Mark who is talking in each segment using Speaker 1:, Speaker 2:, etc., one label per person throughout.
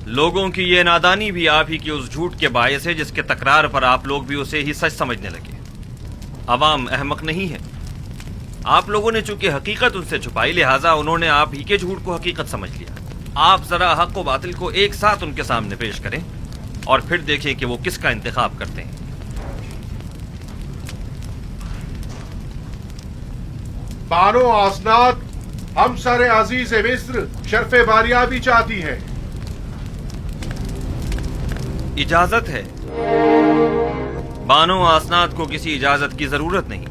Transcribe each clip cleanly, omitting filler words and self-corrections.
Speaker 1: لوگوں کی یہ نادانی بھی آپ ہی کی اس جھوٹ کے باعث ہے جس کے تکرار پر آپ لوگ بھی اسے ہی سچ سمجھنے لگے۔ عوام احمق نہیں ہے، آپ لوگوں نے چونکہ حقیقت ان سے چھپائی لہٰذا انہوں نے آپ ہی کے جھوٹ کو حقیقت سمجھ لیا۔ آپ ذرا حق و باطل کو ایک ساتھ ان کے سامنے پیش کریں اور پھر دیکھیں کہ وہ کس کا انتخاب کرتے ہیں۔
Speaker 2: بانو آسناد ہم سر عزیز مصر شرف باریابی چاہتی ہے۔
Speaker 1: اجازت ہے؟ بانو آسناد کو کسی اجازت کی ضرورت نہیں۔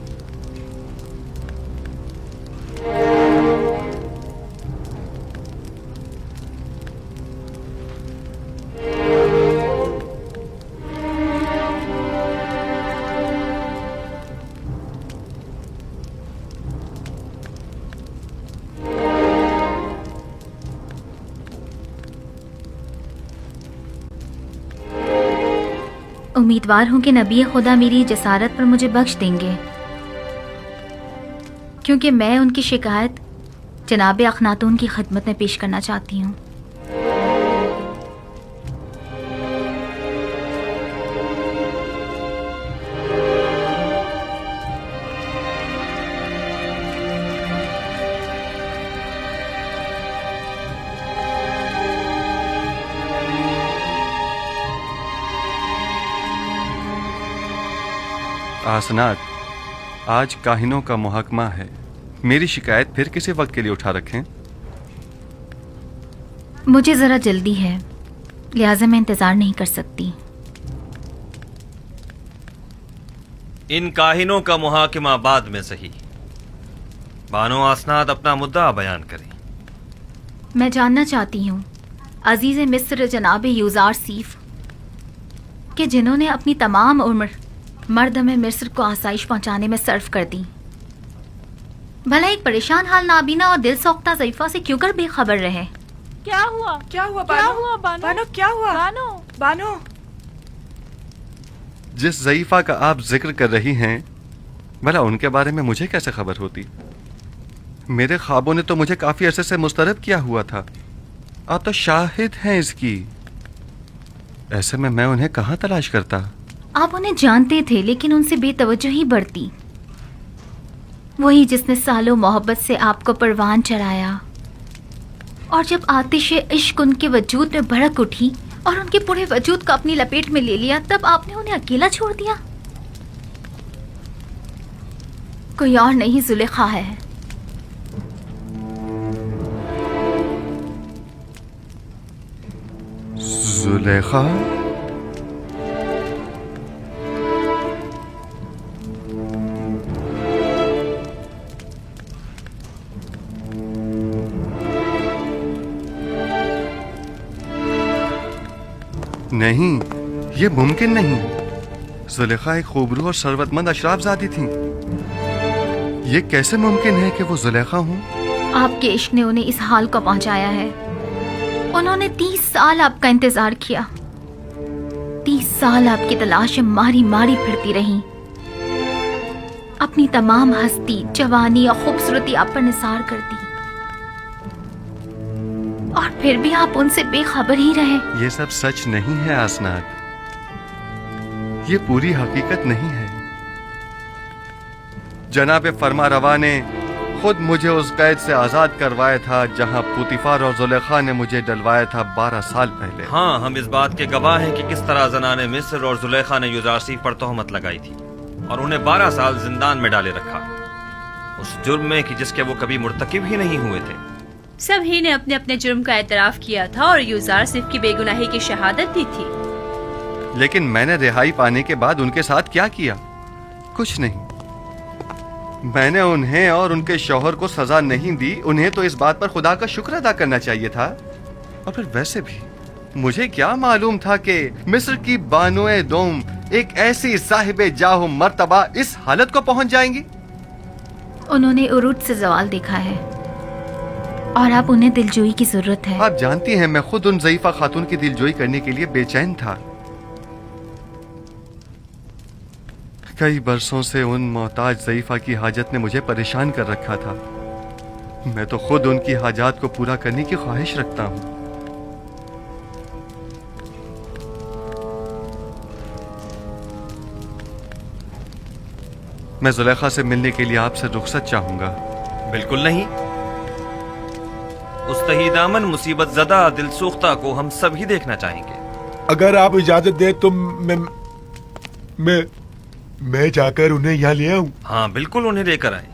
Speaker 3: امیدوار ہوں کہ نبی خدا میری جسارت پر مجھے بخش دیں گے، کیونکہ میں ان کی شکایت جناب اخناتون کی خدمت میں پیش کرنا چاہتی ہوں۔
Speaker 4: آسناد، آج کاہنوں کا محاکمہ ہے، میری شکایت پھر کسی وقت کے لیے اٹھا رکھیں؟
Speaker 3: مجھے ذرا جلدی ہے لہٰذا میں انتظار نہیں کر سکتی۔
Speaker 1: ان کاہنوں کا محاکمہ بعد میں صحیح، بانو آسناد اپنا مدعا بیان کریں۔
Speaker 3: میں جاننا چاہتی ہوں عزیز مصر جناب یوزار سیف کہ جنہوں نے اپنی تمام عمر مردم مصر کو آسائش پہنچانے میں صرف کر دی، بھلا ایک پریشان حال نابینا اور دل سوختہ ضعیفہ سے کیوں کر بے خبر رہے؟
Speaker 5: کیا ہوا بانو؟ کیا ہوا؟ بانو
Speaker 4: جس ضعیفہ کا آپ ذکر کر رہی ہیں بھلا ان کے بارے میں مجھے کیسے خبر ہوتی؟ میرے خوابوں نے تو مجھے کافی عرصے سے مسترد کیا ہوا تھا، آپ تو شاہد ہیں اس کی۔ ایسے میں انہیں کہاں تلاش کرتا؟
Speaker 3: آپ انہیں جانتے تھے لیکن ان سے بے توجہی برتی، وہی جس نے سالوں محبت سے آپ کو پروان چڑھایا، اور جب آتش عشق ان کے وجود میں بھڑک اٹھی اور ان کے پورے وجود کو اپنی لپیٹ میں لے لیا تب آپ نے انہیں اکیلا چھوڑ دیا۔ کوئی اور نہیں زلیخا ہے۔
Speaker 4: زلیخا؟ نہیں، یہ ممکن نہیں۔ زلیخا ایک خوبرو اور ثروت مند اشراف زادی تھیں، یہ کیسے ممکن ہے کہ وہ زلیخا ہوں؟
Speaker 3: آپ کے عشق نے انہیں اس حال کو پہنچایا ہے۔ انہوں نے 30 سال آپ کا انتظار کیا، 30 سال آپ کی تلاش میں ماری ماری پھرتی رہیں، اپنی تمام ہستی، جوانی اور خوبصورتی آپ پر نثار کر دی، اور پھر بھی آپ ان سے بے خبر ہی رہے۔
Speaker 4: یہ سب سچ نہیں ہے آسناد، یہ پوری حقیقت نہیں ہے۔ جناب فرما روا نے خود مجھے اس قید سے آزاد کروایا تھا جہاں پوتیفار اور زلیخا نے مجھے ڈلوایا تھا 12 سال پہلے۔
Speaker 1: ہاں، ہم اس بات کے گواہ ہیں کہ کس طرح زنان مصر اور زلیخا نے یوزارسیف پر تہمت لگائی تھی اور انہیں 12 سال زندان میں ڈالے رکھا، اس جرم میں کہ جس کے وہ کبھی مرتکب ہی نہیں ہوئے تھے۔
Speaker 5: سبھی نے اپنے اپنے جرم کا اعتراف کیا تھا اور یوزارسیف کی بے گناہی کی شہادت دی تھی۔
Speaker 4: لیکن میں نے رہائی پانے کے بعد ان کے ساتھ کیا کیا؟ کچھ نہیں۔ میں نے انہیں اور ان کے شوہر کو سزا نہیں دی، انہیں تو اس بات پر خدا کا شکر ادا کرنا چاہیے تھا۔ اور پھر ویسے بھی مجھے کیا معلوم تھا کہ مصر کی بانوئے دوم ایک ایسی صاحب جاہ و مرتبہ اس حالت کو پہنچ جائیں گی۔
Speaker 3: انہوں نے عروج سے زوال دیکھا ہے اور اب انہیں دلجوئی کی ضرورت ہے۔
Speaker 4: آپ جانتی ہیں میں خود ان ضعیفہ خاتون کی دلجوئی کرنے کے لیے بے چین تھا۔ کئی برسوں سے ان محتاج ضعیفہ کی حاجت نے مجھے پریشان کر رکھا تھا، میں تو خود ان کی حاجات کو پورا کرنے کی خواہش رکھتا ہوں، میں زلیخا سے ملنے کے لیے آپ سے رخصت چاہوں گا.
Speaker 1: بالکل نہیں. اس تہی دامن مصیبت زدہ دل سوختہ کو ہم سب ہی دیکھنا چاہیں گے.
Speaker 6: اگر آپ اجازت دیں تو میں جا کر انہیں یہاں لے آؤں.
Speaker 1: ہاں بالکل انہیں لے کر آئیں.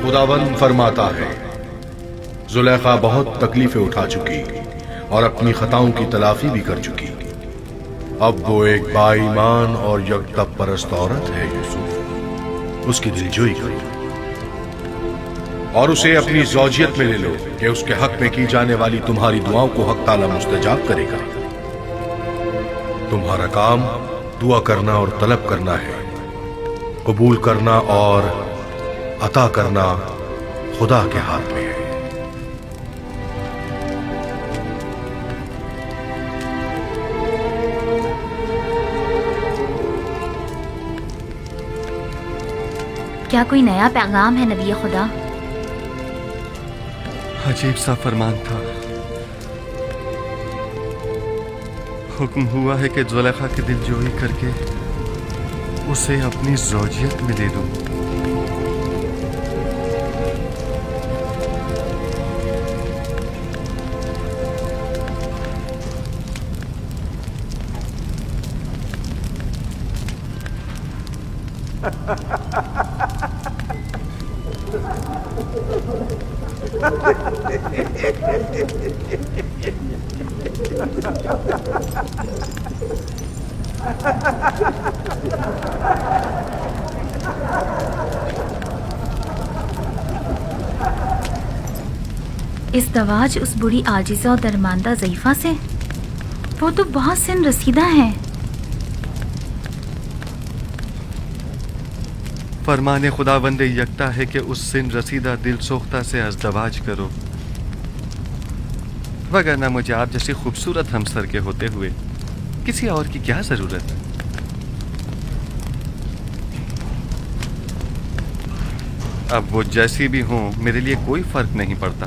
Speaker 2: خداوند فرماتا ہے زلیخا بہت تکلیفیں اٹھا چکی اور اپنی خطاؤں کی تلافی بھی کر چکی. اب وہ ایک با ایمان اور یکتا پرست عورت ہے. یوسف اس کی دلجوئی کرو اور اسے اپنی زوجیت میں لے لو کہ اس کے حق میں کی جانے والی تمہاری دعاؤں کو حق تعالی مستجاب کرے گا. تمہارا کام دعا کرنا اور طلب کرنا ہے. قبول کرنا اور عطا کرنا خدا کے ہاتھ میں ہے.
Speaker 3: کیا کوئی نیا پیغام ہے نبی خدا؟
Speaker 4: عجیب سا فرمان تھا. حکم ہوا ہے کہ زلیخا کی دل جوئی کر کے اسے اپنی زوجیت میں دے دوں.
Speaker 3: ازدواج اس بڑی عاجزہ اور درماندہ ضعیفہ سے؟ وہ تو بہت سن رسیدہ ہیں.
Speaker 4: فرمان خداوند یکتا ہے کہ اس سن رسیدہ دل سوختہ سے ازدواج کرو، وگرنہ مجھے آپ جیسی خوبصورت ہمسر کے ہوتے ہوئے کسی اور کی کیا ضرورت. اب وہ جیسی بھی ہوں میرے لیے کوئی فرق نہیں پڑتا.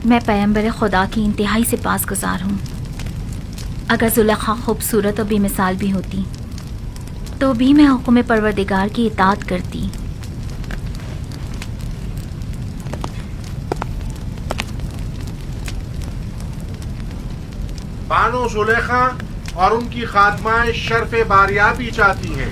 Speaker 3: میں پیغمبر خدا کی انتہائی سے پاس گزار ہوں. اگر زلیخا خوبصورت اور بے مثال بھی ہوتی تو بھی میں حکم پروردگار کی اطاعت کرتی.
Speaker 2: بانو زلیخا اور ان کی خادمائیں شرف باریابی چاہتی ہیں.